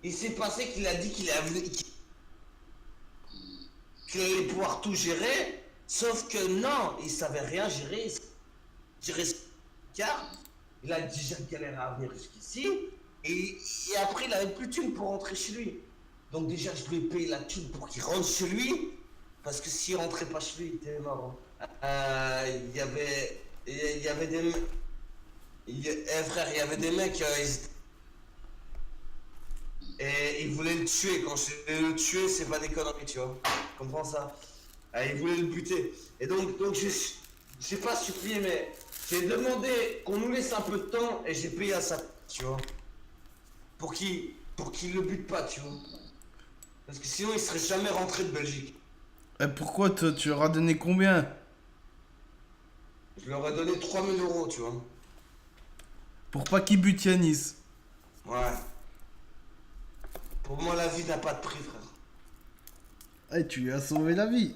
il s'est passé qu'il a dit qu'il allait pouvoir tout gérer, sauf que non, il savait rien gérer. Gérer ce car il a déjà galéré à venir jusqu'ici, et après il avait plus de thunes pour rentrer chez lui. Donc déjà je lui ai payé la thune pour qu'il rentre chez lui, parce que s'il rentrait pas chez lui, il était mort. Il y avait des... frère, il y avait des mecs, et ils voulaient le tuer. Quand je dis le tuer, c'est pas des conneries, tu vois. Comprends ça? Ils voulaient le buter. Et donc j'ai pas supplié, mais j'ai demandé qu'on nous laisse un peu de temps, et j'ai payé à ça, tu vois. Pour qu'il le bute pas, tu vois. Parce que sinon, il serait jamais rentré de Belgique. Et pourquoi tu leur as donné combien? Je leur ai donné 3 000 €, tu vois. Pour pas qu'ils butent Yanis. Ouais. Pour moi, la vie n'a pas de prix, frère. Eh, tu lui as sauvé la vie.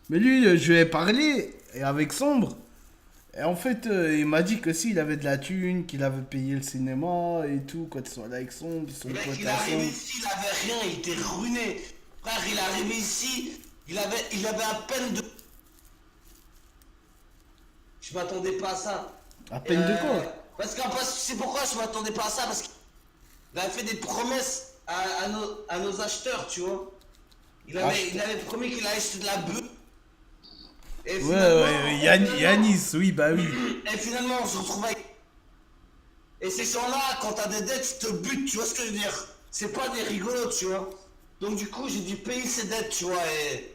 Mais lui, je lui ai parlé, et avec Sombre. Et en fait, il m'a dit que s'il avait de la thune, qu'il avait payé le cinéma et tout, quand ils sont allés avec Sombre, ils sont Le mec, potes il est à arrivé Sombre. ici, il avait rien, il était ruiné. Frère, il est arrivé ici, il avait à peine de... Je m'attendais pas à ça. À peine de quoi? Parce qu'en fait, c'est pourquoi je m'attendais pas à ça, parce qu'il avait fait des promesses à nos acheteurs, tu vois. Il avait promis qu'il allait acheter de la bœuf. Et Ouais, finalement, ouais, Yanis, oui, bah oui. et finalement, on se retrouve avec... Et ces gens-là, quand t'as des dettes, ils te butent, tu vois ce que je veux dire? C'est pas des rigolos, tu vois. Donc du coup, j'ai dû payer ses dettes, tu vois, et...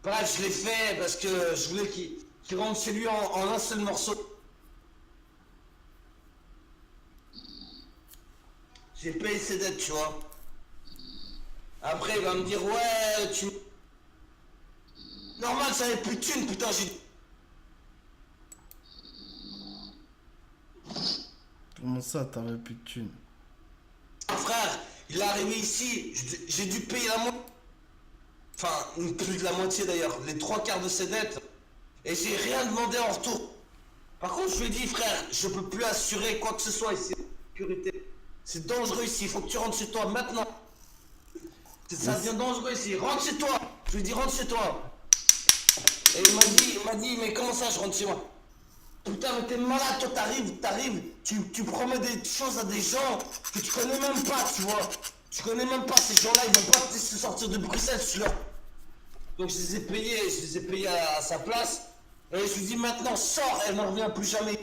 Bref, je l'ai fait parce que je voulais qu'il rentre chez lui en un seul morceau. J'ai payé ses dettes, tu vois. Après, il va me dire, ouais, tu... Normal, ça avait plus de thunes, putain, j'ai... Comment ça, t'avais plus de thunes? Frère, il est arrivé ici, j'ai dû payer la moitié. Enfin, plus de la moitié d'ailleurs, les 3 quarts de ses dettes. Et j'ai rien demandé en retour. Par contre, je lui ai dit, frère, je peux plus assurer quoi que ce soit ici. Sécurité. C'est dangereux ici, il faut que tu rentres chez toi maintenant. Ça devient dangereux ici, rentre chez toi. Je lui ai dit, rentre chez toi. Et il m'a dit, mais comment ça, je rentre chez moi? Putain, mais t'es malade, toi, t'arrives, tu promets des choses à des gens que tu connais même pas, tu vois. Tu connais même pas ces gens-là, ils vont pas te laisser sortir de Bruxelles, celui-là. Donc je les ai payés à sa place. Et je lui dis maintenant, sors, elle n'en revient plus jamais.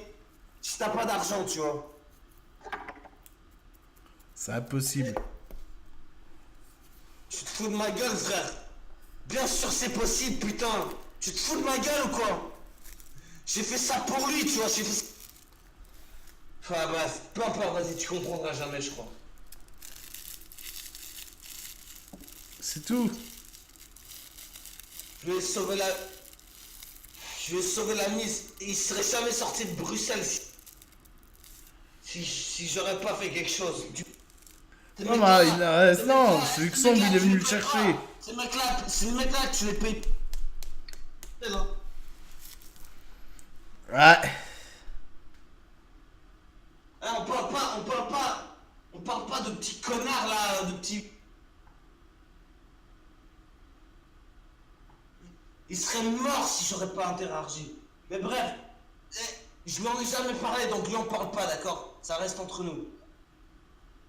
Si t'as pas d'argent, tu vois. C'est impossible. Tu te fous de ma gueule, frère. Bien sûr c'est possible, putain. Tu te fous de ma gueule ou quoi? J'ai fait ça pour lui, tu vois, j'ai fait... Enfin bref, peu importe, vas-y, tu comprendras jamais, je crois. C'est tout. Je vais sauver la... Je vais sauver la mise. Il serait jamais sorti de Bruxelles si j'aurais pas fait quelque chose. Non, bah, non, c'est Luxembourg, il est venu le chercher. C'est le mec-là que tu les payes. Non. Ouais. Hein, on parle pas de petits connards là, de petits... Il serait mort si j'aurais pas interagi. Mais bref, je lui en ai jamais parlé, donc lui on parle pas, d'accord? Ça reste entre nous.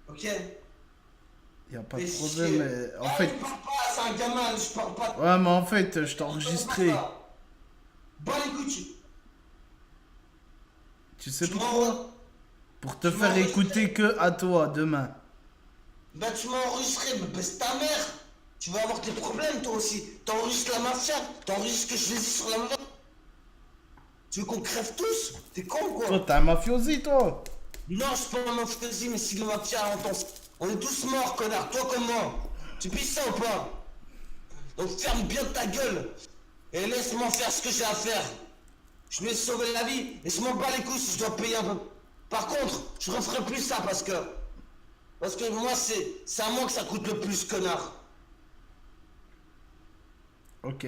Ok? Y a pas de problème, mais en fait... Je parle pas, c'est un gamin, je parle pas... Ouais, mais en fait, je t'ai enregistré. Bah écoute, Tu sais pourquoi? Pour te faire écouter que à toi, demain. bah tu m'as enregistré, mais baisse ta mère. Tu vas avoir tes problèmes toi aussi. T'enregistres la mafia, t'enregistres que je les ai sur la mafia. Tu veux qu'on crève tous? T'es con quoi? Toi, t'es un mafiosi, toi. Non, je suis pas un mafiosi, mais si le mafia entend... On est tous morts, connard, toi comme moi. Tu pisses ça ou pas? Donc ferme bien ta gueule. Et laisse-moi faire ce que j'ai à faire. Je lui ai sauvé la vie, et je m'en bats les couilles si je dois payer un peu. Par contre, je referai plus ça parce que moi, c'est à moi que ça coûte le plus, connard. Ok.